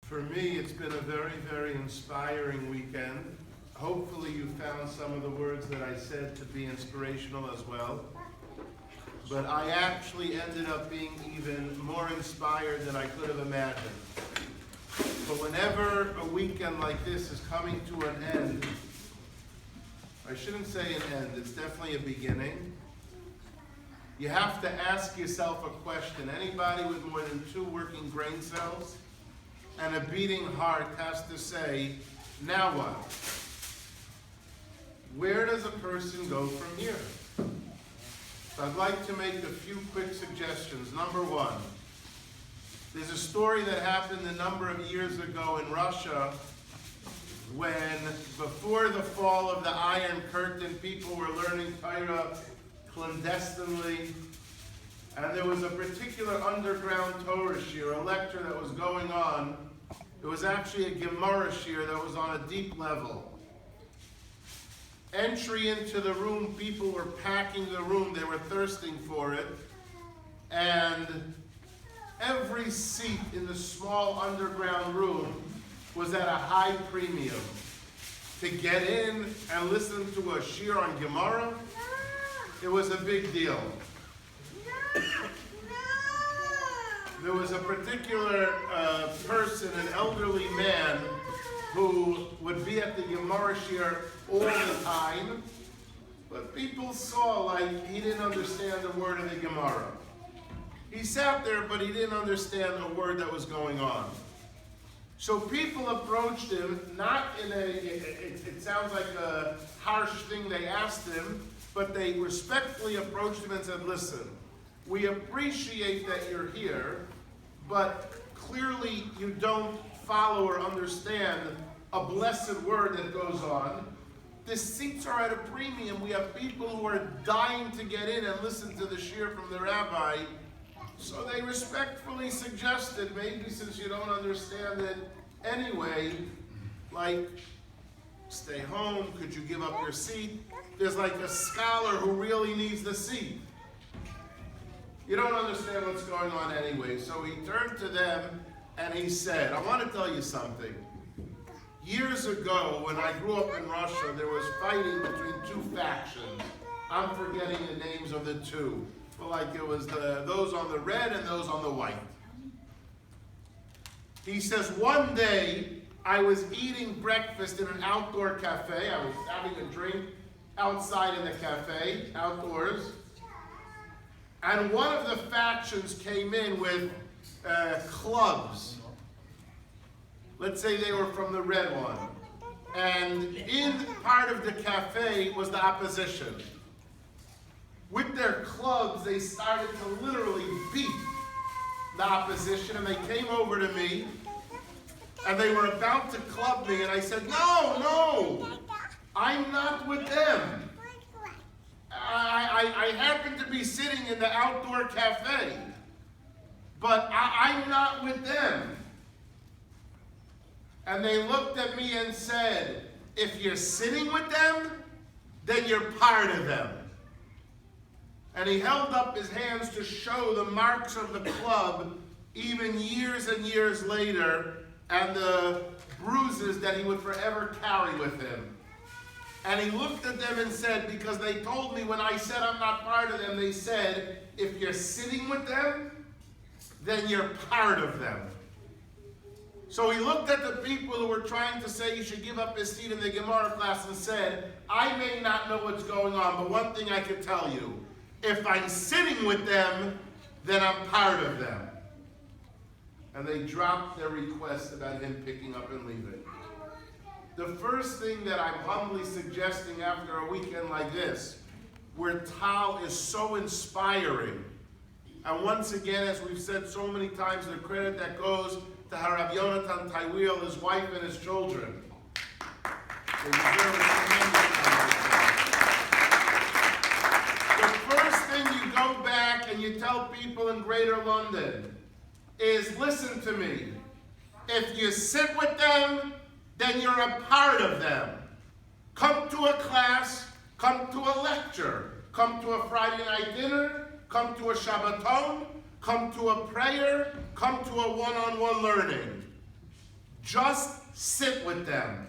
For me, it's been a very, very inspiring weekend. Hopefully you found some of the words that I said to be inspirational as well. But I actually ended up being even more inspired than I could have imagined. But whenever a weekend like this is coming to an end, I shouldn't say an end, it's definitely a beginning. You have to ask yourself a question. Anybody with more than 2 working brain cells and a beating heart has to say, now what? Where does a person go from here? So I'd like to make a few quick suggestions. Number 1, there's a story that happened a number of years ago in Russia when, before the fall of the Iron Curtain, people were learning Torah clandestinely. And there was a particular underground Torah shir, a lecture that was going on. It was actually a Gemara shir that was on a deep level. Entry into the room, people were packing the room, they were thirsting for it. And every seat in the small underground room was at a high premium. To get in and listen to a shir on Gemara, it was a big deal. There was a particular person, an elderly man, who would be at the Gemara shir all the time, but people saw like he didn't understand a word of the Gemara. He sat there, but he didn't understand a word that was going on. So people approached him, not in it sounds like a harsh thing they asked him, but they respectfully approached him and said, listen, we appreciate that you're here, but clearly you don't follow or understand a blessed word that goes on. The seats are at a premium. We have people who are dying to get in and listen to the shir from the rabbi. So they respectfully suggested, maybe since you don't understand it anyway, like, stay home, could you give up your seat? There's like a scholar who really needs the seat. You don't understand what's going on anyway. So he turned to them and he said, I want to tell you something. Years ago, when I grew up in Russia, there was fighting between 2 factions. I'm forgetting the names of the 2. But like it was those on the red and those on the white. He says, one day, I was eating breakfast in an outdoor cafe. I was having a drink outside in the cafe, outdoors. And one of the factions came in with clubs. Let's say they were from the red one. And in part of the cafe was the opposition. With their clubs, they started to literally beat the opposition, and they came over to me, and they were about to club me, and I said, no, I'm not with them. I happen to be sitting in the outdoor cafe, but I'm not with them. And they looked at me and said, if you're sitting with them, then you're part of them. And he held up his hands to show the marks of the club even years and years later, and the bruises that he would forever carry with him. And he looked at them and said, because they told me when I said I'm not part of them, they said, if you're sitting with them, then you're part of them. So he looked at the people who were trying to say he should give up his seat in the Gemara class and said, I may not know what's going on, but one thing I can tell you, if I'm sitting with them, then I'm part of them. And they dropped their request about him picking up and leaving. The first thing that I'm humbly suggesting after a weekend like this, where TAL is so inspiring, and once again, as we've said so many times, the credit that goes to Rabbi Yonatan Taiwil, his wife and his children. They deserve a tremendous The first thing you go back and you tell people in Greater London is, listen to me. If you sit with them, then you're a part of them. Come to a class, come to a lecture, come to a Friday night dinner, come to a Shabbaton, come to a prayer, come to a one-on-one learning. Just sit with them.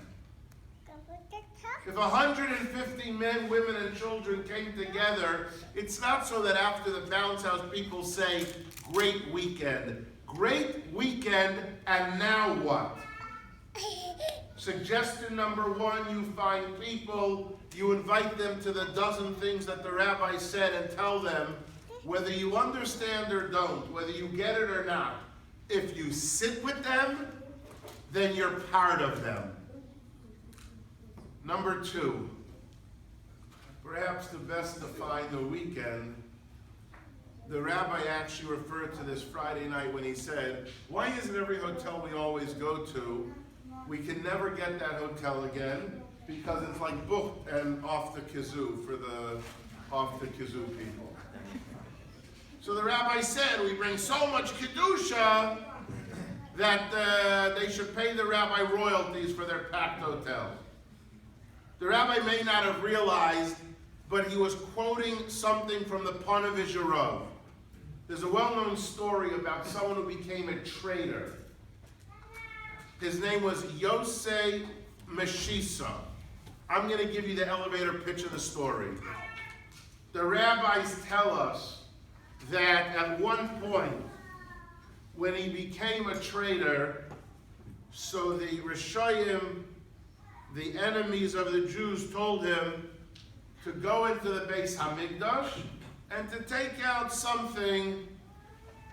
If 150 men, women, and children came together, it's not so that after the bounce house people say, great weekend. Great weekend, and now what? Suggestion number one, you find people, you invite them to the dozen things that the rabbi said and tell them, whether you understand or don't, whether you get it or not, if you sit with them, then you're part of them. Number two, perhaps the best to find the weekend, the rabbi actually referred to this Friday night when he said, why isn't every hotel we always go to, we can never get that hotel again because it's like booked and off the kazoo for the off the kazoo people. So the rabbi said, we bring so much kedusha that they should pay the rabbi royalties for their packed hotels. The rabbi may not have realized, but he was quoting something from the Ponevezh Rav. There's a well-known story about someone who became a trader. His name was Yosei Meshisa. I'm going to give you the elevator pitch of the story. The rabbis tell us that at one point, when he became a trader, so the Rishayim, the enemies of the Jews, told him to go into the Beis Hamikdash and to take out something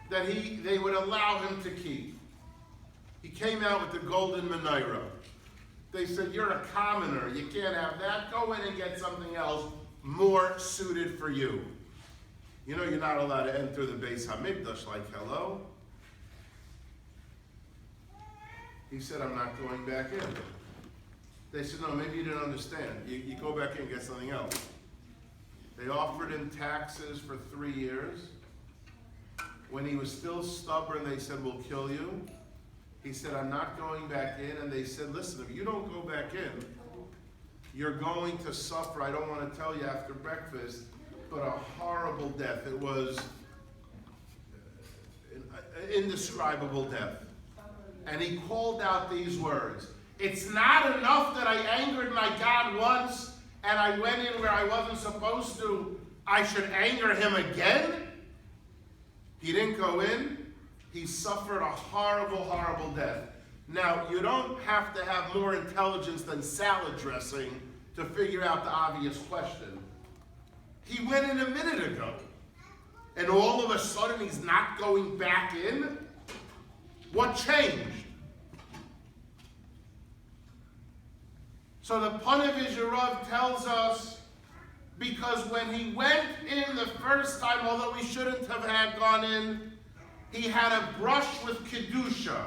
that they would allow him to keep. He came out with the golden menorah. They said, you're a commoner, you can't have that. Go in and get something else more suited for you. You know you're not allowed to enter the Beis Hamikdash like hello. He said, I'm not going back in. They said, no, maybe you didn't understand. You go back in and get something else. They offered him taxes for 3 years. When he was still stubborn, they said, we'll kill you. He said, I'm not going back in. And they said, listen, if you don't go back in, you're going to suffer, I don't want to tell you after breakfast, but a horrible death. It was an indescribable death. And he called out these words. It's not enough that I angered my God once and I went in where I wasn't supposed to. I should anger him again? He didn't go in. He suffered a horrible, horrible death. Now, you don't have to have more intelligence than salad dressing to figure out the obvious question. He went in a minute ago, and all of a sudden he's not going back in? What changed? So the Ponevezh Rav tells us, because when he went in the first time, although he shouldn't have had gone in, he had a brush with Kedusha.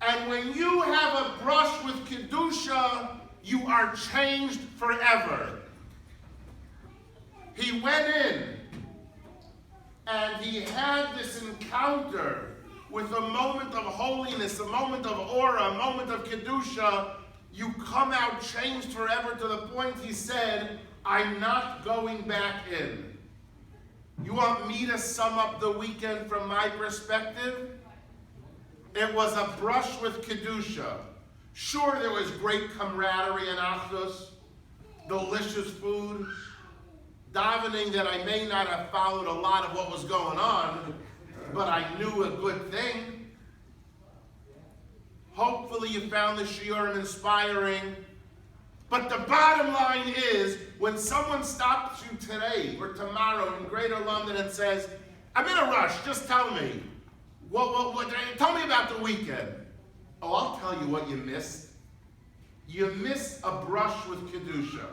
And when you have a brush with Kedusha, you are changed forever. He went in, and he had this encounter with a moment of holiness, a moment of aura, a moment of Kedusha. You come out changed forever to the point he said, I'm not going back in. You want me to sum up the weekend from my perspective? It was a brush with Kedusha. Sure, there was great camaraderie and achdus, delicious food, davening that I may not have followed a lot of what was going on, but I knew a good thing. Hopefully you found the shiurim inspiring. But the bottom line is, when someone stops you today or tomorrow in Greater London and says, I'm in a rush, just tell me. Tell me about the weekend. Oh, I'll tell you what you missed. You missed a brush with Kedusha.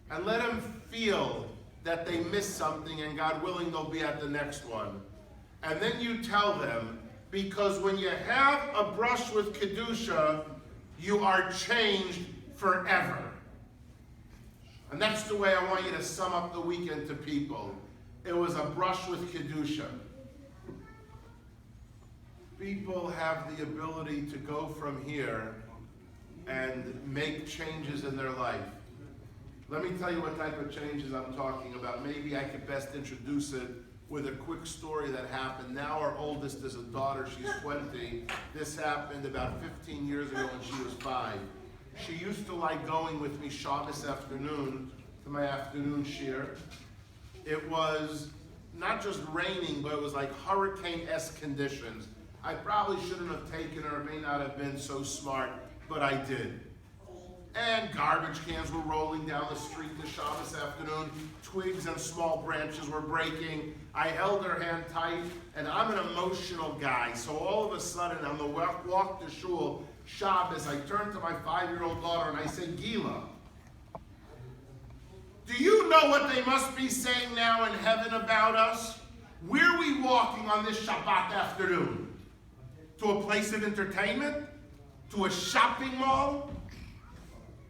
And let them feel that they missed something, and God willing, they'll be at the next one. And then you tell them, because when you have a brush with Kedusha, you are changed forever. And that's the way I want you to sum up the weekend to people. It was a brush with Kedusha. People have the ability to go from here and make changes in their life. Let me tell you what type of changes I'm talking about. Maybe I could best introduce it with a quick story that happened. Now our oldest is a daughter, she's 20. This happened about 15 years ago when she was 5. She used to like going with me Shabbos afternoon to my afternoon shir. It was not just raining, but it was like hurricane-esque conditions. I probably shouldn't have taken her, it may not have been so smart, but I did. And garbage cans were rolling down the street this Shabbos afternoon. Twigs and small branches were breaking. I held her hand tight, and I'm an emotional guy. So all of a sudden, on the walk to shul, Shabbos, I turned to my 5-year-old daughter and I said, Gila, do you know what they must be saying now in heaven about us? Where are we walking on this Shabbat afternoon? To a place of entertainment? To a shopping mall?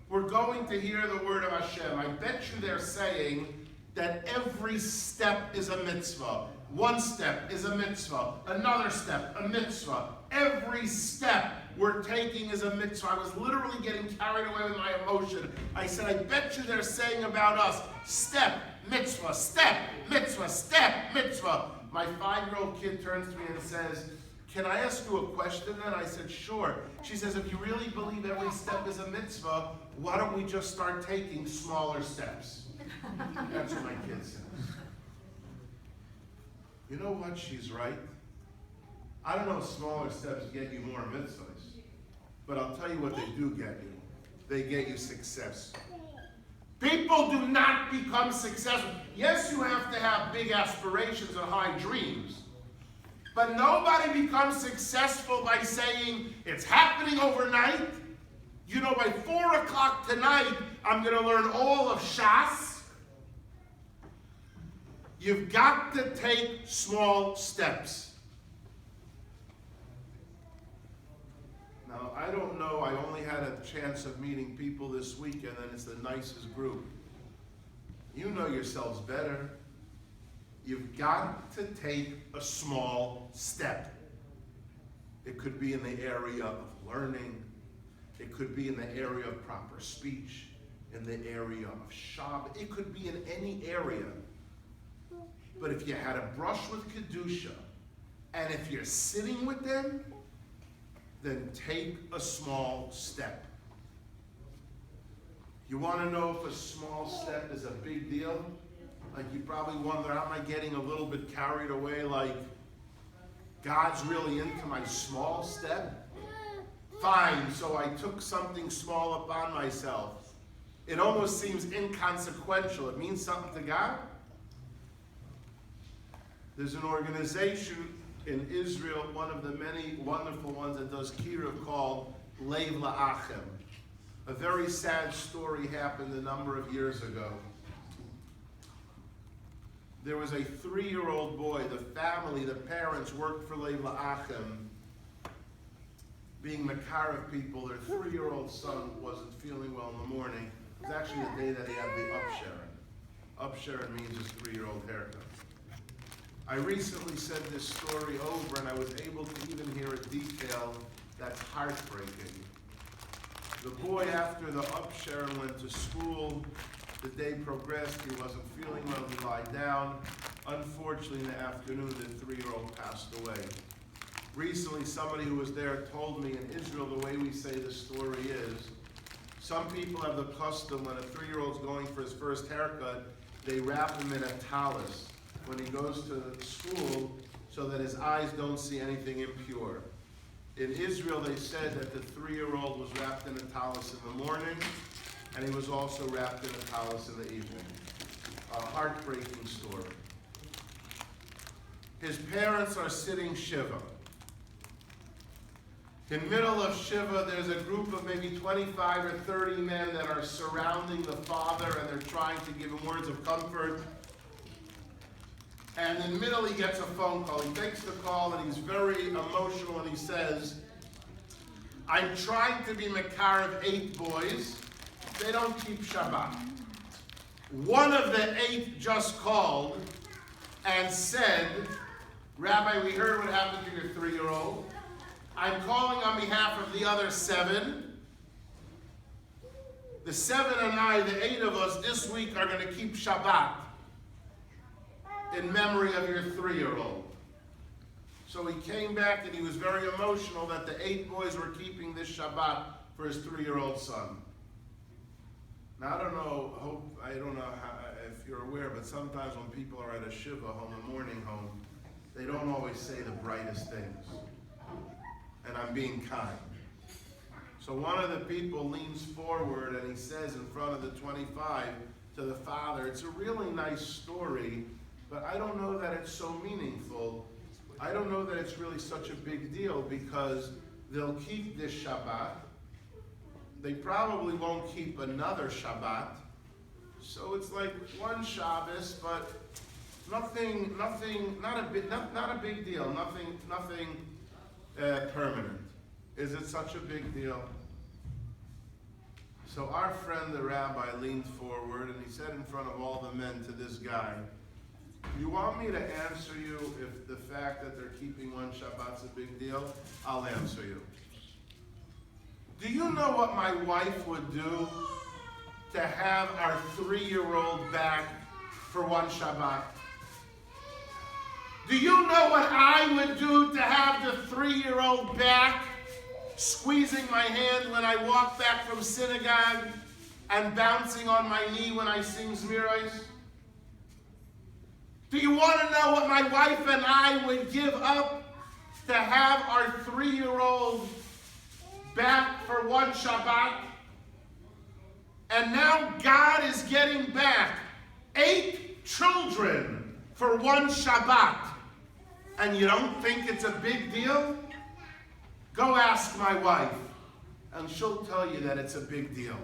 We're going to hear the word of Hashem. I bet you they're saying that every step is a mitzvah. One step is a mitzvah. Another step, a mitzvah. Every step we're taking is a mitzvah. I was literally getting carried away with my emotion. I said, I bet you they're saying about us, step, mitzvah, step, mitzvah, step, mitzvah. My 5-year-old kid turns to me and says, can I ask you a question then? I said, sure. She says, if you really believe every step is a mitzvah, why don't we just start taking smaller steps? That's what my kid says. You know what? She's right. I don't know if smaller steps get you more mitzvahs, but I'll tell you what they do get you. They get you success. People do not become successful. Yes, you have to have big aspirations and high dreams, but nobody becomes successful by saying, it's happening overnight. You know, by 4 o'clock tonight, I'm going to learn all of Shas. You've got to take small steps. Now, I don't know, I only had a chance of meeting people this weekend, and it's the nicest group. You know yourselves better. You've got to take a small step. It could be in the area of learning. It could be in the area of proper speech, in the area of Shabbat. It could be in any area. But if you had a brush with Kedusha, and if you're sitting with them, then take a small step. You want to know if a small step is a big deal? Like you probably wonder, am I getting a little bit carried away, like God's really into my small step? Fine, so I took something small upon myself. It almost seems inconsequential. It means something to God. There's an organization in Israel, one of the many wonderful ones that does kiruv, called Lev La'achem. A very sad story happened a number of years ago. There was a 3-year-old boy. The family, the parents worked for Lev La'achem. Being makar of people, their 3-year-old son wasn't feeling well in the morning. It was actually the day that he had the upsharon. Upsharon means his 3-year-old haircut. I recently said this story over, and I was able to even hear a detail that's heartbreaking. The boy, after the upsharon, went to school. The day progressed. He wasn't feeling well. He lied down. Unfortunately, in the afternoon, the 3-year-old passed away. Recently, somebody who was there told me in Israel, the way we say the story is, some people have the custom when a 3-year-old's going for his first haircut, they wrap him in a tallis when he goes to school so that his eyes don't see anything impure. In Israel, they said that the 3-year-old was wrapped in a tallis in the morning, and he was also wrapped in a tallis in the evening. A heartbreaking story. His parents are sitting Shiva. In middle of Shiva, there's a group of maybe 25 or 30 men that are surrounding the father, and they're trying to give him words of comfort. And in the middle, he gets a phone call. He takes the call, and he's very emotional, and he says, I'm trying to be makar of 8 boys. They don't keep Shabbat. One of the 8 just called and said, Rabbi, we heard what happened to your 3-year-old. I'm calling on behalf of the other 7. The 7 and I, the 8 of us, this week are going to keep Shabbat. in memory of your 3-year-old. So he came back and he was very emotional that the 8 boys were keeping this Shabbat for his 3-year-old son. Now I don't know if you're aware, but sometimes when people are at a shiva home, a mourning home, they don't always say the brightest things. And I'm being kind. So one of the people leans forward and he says in front of the 25 to the father, it's a really nice story, but I don't know that it's so meaningful. I don't know that it's really such a big deal because they'll keep this Shabbat. They probably won't keep another Shabbat. So it's like one Shabbos, but not a big deal, nothing permanent. Is it such a big deal? So our friend, the rabbi, leaned forward and he said in front of all the men to this guy, you want me to answer you if the fact that they're keeping one Shabbat's a big deal? I'll answer you. Do you know what my wife would do to have our 3-year-old back for one Shabbat? Do you know what I would do to have the 3-year-old back, squeezing my hand when I walk back from synagogue and bouncing on my knee when I sing Zmiros? Do you want to know what my wife and I would give up to have our 3-year-old back for one Shabbat? And now God is getting back 8 children for one Shabbat. And you don't think it's a big deal? Go ask my wife, and she'll tell you that it's a big deal.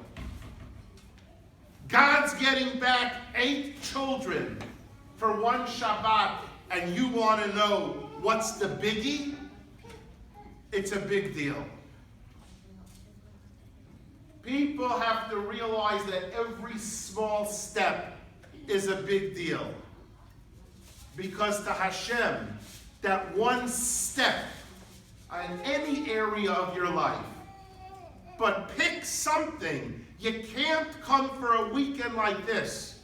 God's getting back 8 children for one Shabbat, and you want to know what's the biggie? It's a big deal. People have to realize that every small step is a big deal. Because to Hashem, that one step in any area of your life, but pick something. You can't come for a weekend like this.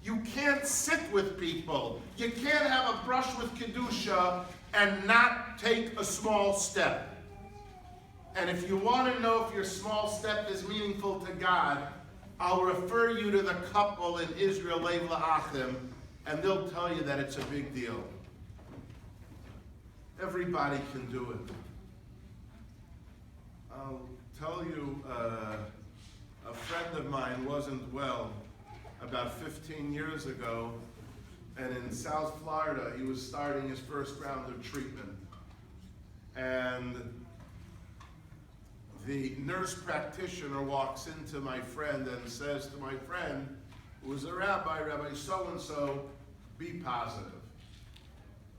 You can't sit with people. You can't have a brush with Kedusha and not take a small step. And if you want to know if your small step is meaningful to God, I'll refer you to the couple in Israel, Lev La'achim, and they'll tell you that it's a big deal. Everybody can do it. I'll tell you, a friend of mine wasn't well about 15 years ago, and in South Florida, he was starting his first round of treatment. And the nurse practitioner walks into my friend and says to my friend, who was a rabbi, Rabbi so-and-so, be positive.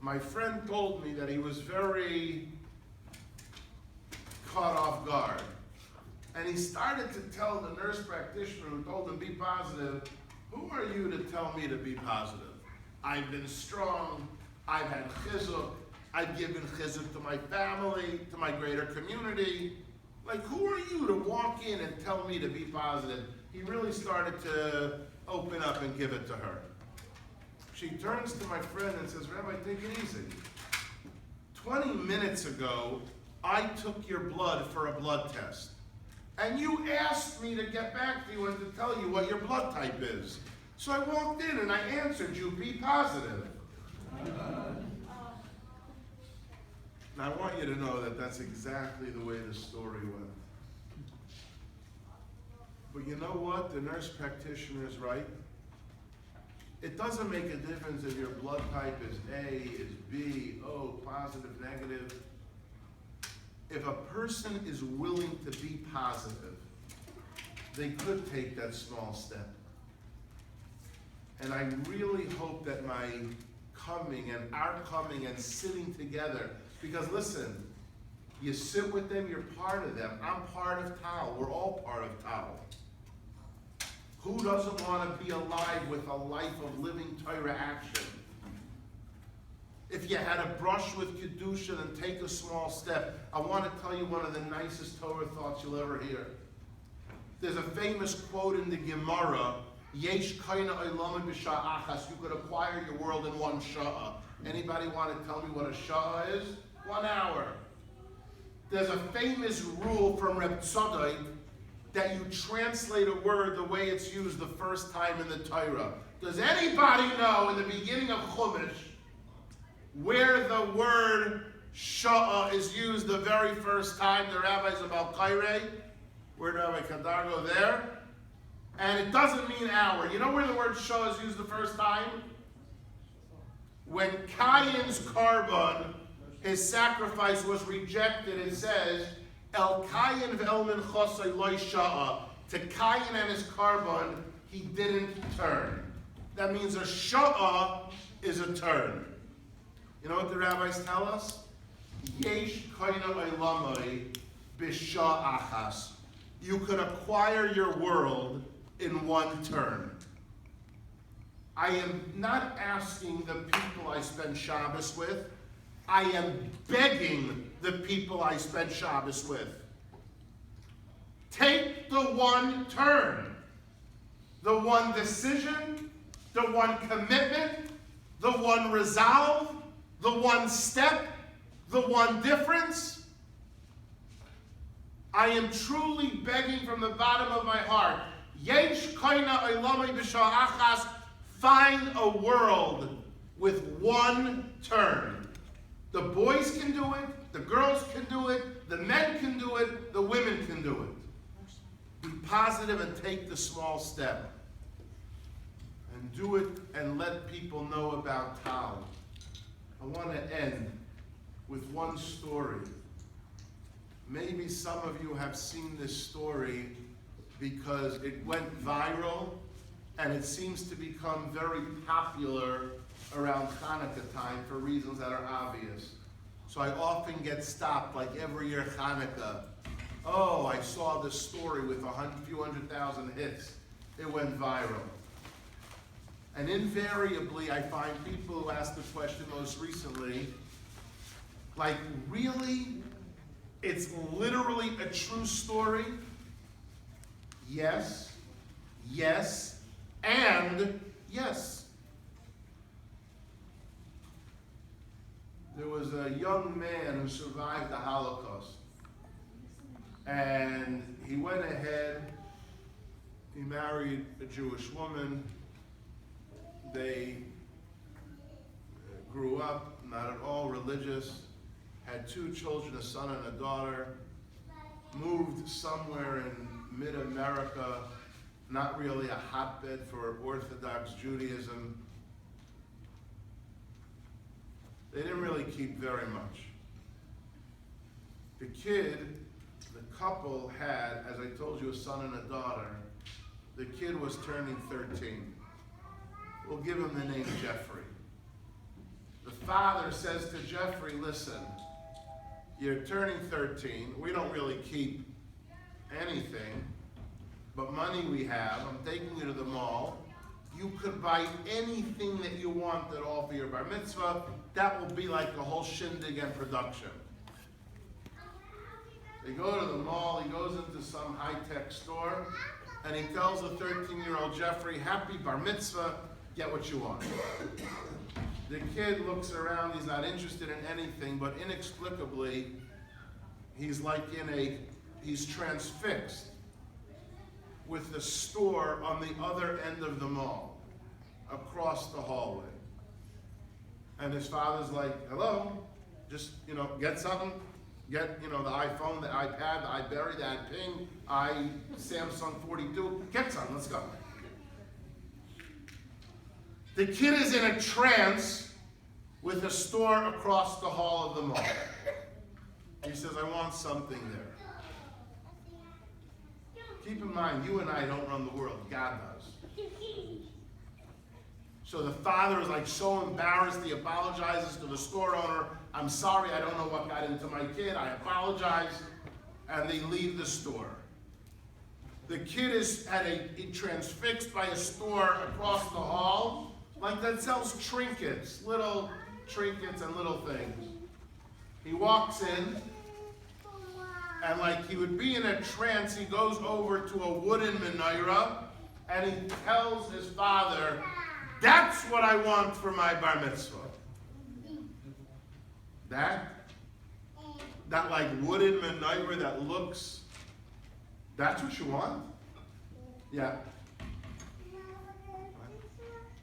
My friend told me that he was very caught off guard. And he started to tell the nurse practitioner who told him be positive, who are you to tell me to be positive? I've been strong, I've had chizuk, I've given chizuk to my family, to my greater community. Like, who are you to walk in and tell me to be positive? He really started to open up and give it to her. She turns to my friend and says, Rabbi, take it easy. 20 minutes ago, I took your blood for a blood test. And you asked me to get back to you and to tell you what your blood type is. So I walked in and I answered you, be positive. Now I want you to know that that's exactly the way the story went. But you know what? The nurse practitioner is right. It doesn't make a difference if your blood type is A, is B, O, positive, negative. If a person is willing to be positive, they could take that small step. And I really hope that my coming and our coming and sitting together, because listen, you sit with them, you're part of them. I'm part of TAL. We're all part of TAL. Who doesn't want to be alive with a life of living Torah action? If you had a brush with Kedusha and take a small step, I want to tell you one of the nicest Torah thoughts you'll ever hear. There's a famous quote in the Gemara Yesh kaina olam b'sha'ah achas. You could acquire your world in one sha'ah. Anybody want to tell me what a sha'ah is? 1 hour. There's a famous rule from Reb Tzadok that you translate a word the way it's used the first time in the Torah. Does anybody know in the beginning of Chumash where the word sha'ah is used the very first time? The rabbis of Al-Kaireh, where Rabbi Kadar go there? And it doesn't mean hour. You know where the word sha'ah is used the first time? When Cain's korban, his sacrifice, was rejected, it says, El Cain ve'el minchosai loy sha'ah. To Cain and his korban, he didn't turn. That means a sha'ah is a turn. You know what the rabbis tell us? Yesh kaina olamai b'sha'ah achas. You could acquire your world in one turn. I am not asking the people I spend Shabbos with. I am begging the people I spend Shabbos with. Take the one turn, the one decision, the one commitment, the one resolve, the one step, the one difference. I am truly begging from the bottom of my heart. Yesh kaina olamai b'sha'ah achas. Find a world with one turn. The boys can do it, the girls can do it, the men can do it, the women can do it. Be positive and take the small step. And do it and let people know about TAL. I want to end with one story. Maybe some of you have seen this story because it went viral and it seems to become very popular around Hanukkah time for reasons that are obvious. So I often get stopped, like every year Hanukkah. Oh, I saw this story with a few 100,000 hits. It went viral. And invariably, I find people who ask the question most recently, like, really? It's literally a true story? Yes, yes, and yes. There was a young man who survived the Holocaust. And he went ahead, he married a Jewish woman. They grew up, not at all religious, had 2 children, a son and a daughter, moved somewhere in mid-America, not really a hotbed for Orthodox Judaism. They didn't really keep very much. The couple had, as I told you, a son and a daughter. The kid was turning 13. We'll give him the name Jeffrey. The father says to Jeffrey, listen, you're turning 13. We don't really keep anything, but money we have. I'm taking you to the mall. You could buy anything that you want at all for your bar mitzvah. That will be like a whole shindig and production. They go to the mall, he goes into some high-tech store, and he tells the 13-year-old Jeffrey, happy bar mitzvah, get what you want. The kid looks around, he's not interested in anything, but inexplicably, he's transfixed with the store on the other end of the mall, across the hallway. And his father's like, hello, just, get something. Get, the iPhone, the iPad, the iBerry, the iPing, Samsung 42. Get some, let's go. The kid is in a trance with a store across the hall of the mall. He says, I want something there. Keep in mind, you and I don't run the world, God does. So the father is like so embarrassed, he apologizes to the store owner. I'm sorry, I don't know what got into my kid, I apologize. And they leave the store. The kid is transfixed by a store across the hall, like that sells trinkets, little trinkets and little things. He walks in, and like he would be in a trance, he goes over to a wooden menorah, And he tells his father, that's what I want for my bar mitzvah. That like wooden menorah that looks, that's what you want? Yeah.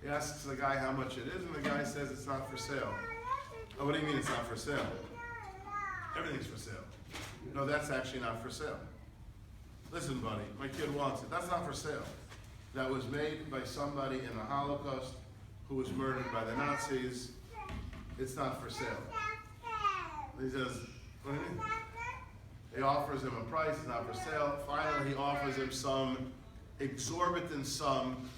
He asks the guy how much it is, and the guy says it's not for sale. Oh, what do you mean it's not for sale? Everything's for sale. No, that's actually not for sale. Listen, buddy, my kid wants it. That's not for sale. That was made by somebody in the Holocaust who was murdered by the Nazis. It's not for sale. He says, what do you mean? He offers him a price, it's not for sale. Finally, he offers him some exorbitant sum,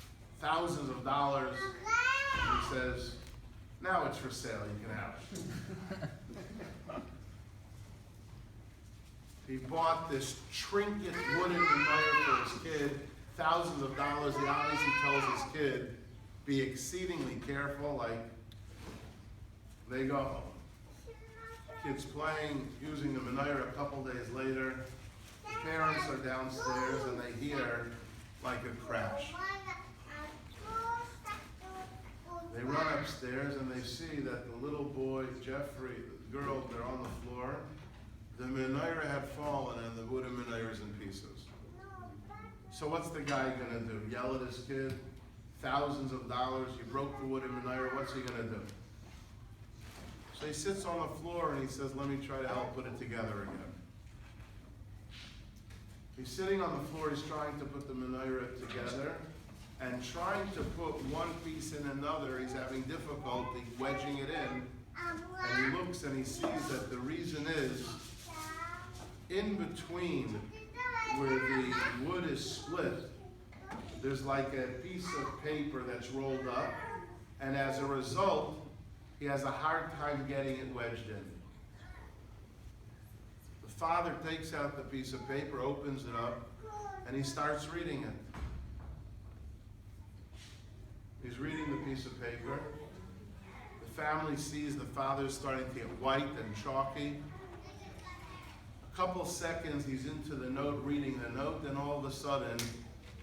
thousands of dollars. And he says, now it's for sale, you can have it. He bought this trinket wooden menorah for his kid, thousands of dollars. He obviously tells his kid, be exceedingly careful, like, they go home. Kids playing, using the menorah. A couple days later, the parents are downstairs and they hear like a crash. They run upstairs and they see that the little boy, Jeffrey, the girl, they're on the floor. The menorah had fallen and the wooden menorah is in pieces. So what's the guy gonna do? Yell at his kid? Thousands of dollars, you broke the wooden menorah, what's he gonna do? So he sits on the floor and he says, let me try to help put it together again. He's sitting on the floor, he's trying to put the menorah together, and trying to put one piece in another, he's having difficulty wedging it in. And he looks and he sees that the reason is, in between where the wood is split, there's like a piece of paper that's rolled up, and as a result, he has a hard time getting it wedged in. The father takes out the piece of paper, opens it up, and he starts reading it. He's reading the piece of paper. The family sees the father starting to get white and chalky. A couple seconds, he's into the note, reading the note, and all of a sudden,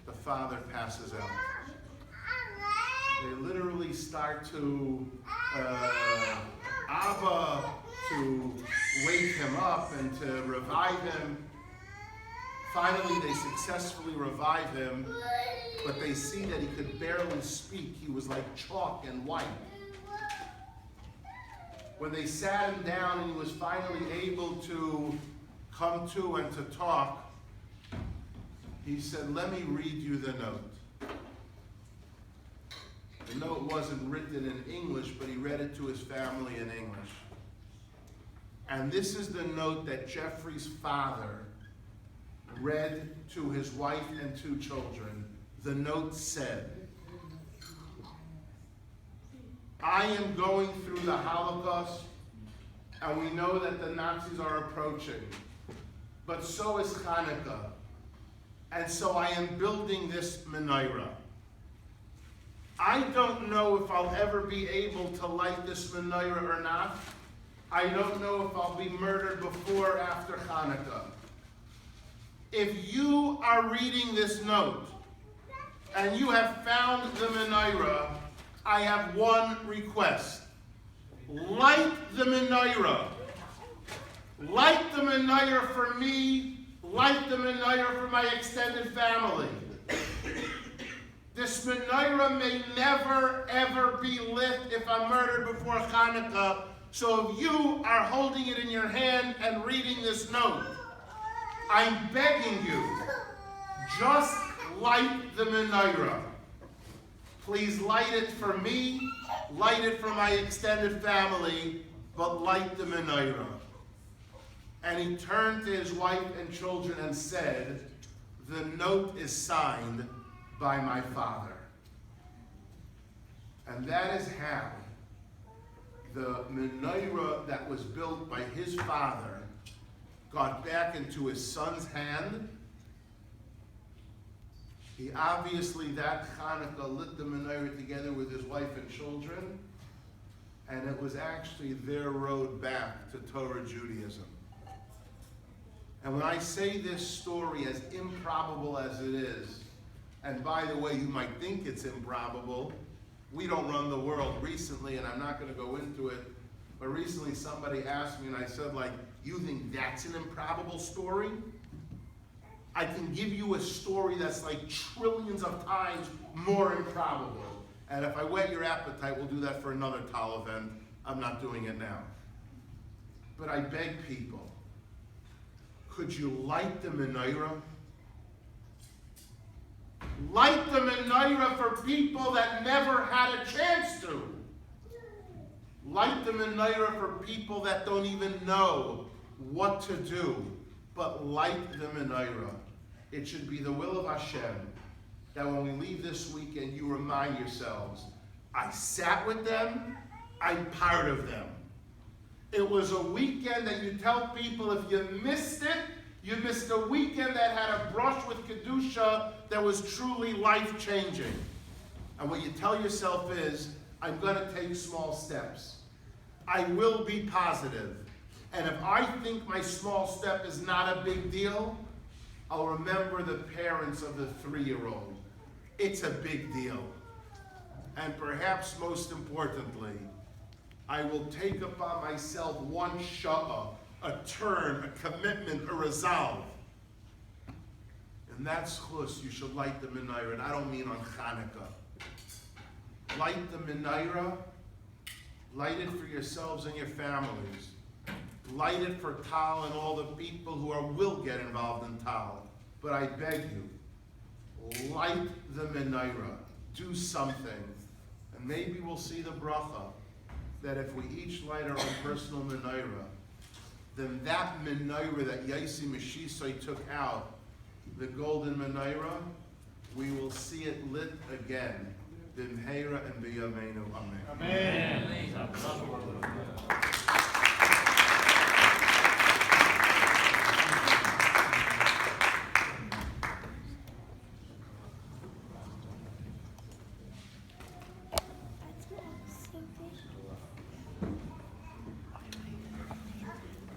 the father passes out. They literally start to Abba to wake him up and to revive him. Finally, they successfully revive him, but they see that he could barely speak. He was like chalk and white. When they sat him down and he was finally able to come to and to talk, he said, let me read you the note. The note wasn't written in English, but he read it to his family in English. And this is the note that Jeffrey's father read to his wife and 2 children. The note said, I am going through the Holocaust, and we know that the Nazis are approaching. But so is Hanukkah. And so I am building this menorah. I don't know if I'll ever be able to light this menorah or not. I don't know if I'll be murdered before or after Hanukkah. If you are reading this note and you have found the menorah, I have one request. Light the menorah. Light the menorah for me. Light the menorah for my extended family. This menorah may never, ever be lit if I'm murdered before Hanukkah. So if you are holding it in your hand and reading this note, I'm begging you, just light the menorah. Please light it for me, light it for my extended family, but light the menorah. And he turned to his wife and children and said, the note is signed by my father. And that is how the menorah that was built by his father got back into his son's hand. He obviously, that Hanukkah, lit the menorah together with his wife and children, and it was actually their road back to Torah Judaism. And when I say this story, as improbable as it is, And by the way, you might think it's improbable. We don't run the world recently, and I'm not going to go into it, but recently somebody asked me, and I said, like, you think that's an improbable story? I can give you a story that's like trillions of times more improbable. And if I whet your appetite, we'll do that for another TAL event. I'm not doing it now. But I beg people, could you light the menorah? Light the menorah for people that never had a chance to. Light the menorah for people that don't even know what to do. But light the menorah. It should be the will of Hashem that when we leave this weekend, you remind yourselves, I sat with them, I'm part of them. It was a weekend that you tell people if you missed it, you missed a weekend that had a brush with Kedusha that was truly life-changing. And what you tell yourself is, I'm going to take small steps. I will be positive. And if I think my small step is not a big deal, I'll remember the parents of the 3-year-old. It's a big deal. And perhaps most importantly, I will take upon myself one sha'ah, a turn, a commitment, a resolve. And that's chus. You should light the menorah. And I don't mean on Hanukkah. Light the menorah. Light it for yourselves and your families. Light it for TAL and all the people who will get involved in TAL. But I beg you, light the menorah. Do something. And maybe we'll see the bracha that if we each light our own personal menorah, then that menorah that Yaisi Meshisai took out, the golden menorah, we will see it lit again. B'mheira and b'yameinu. Amen. Amen.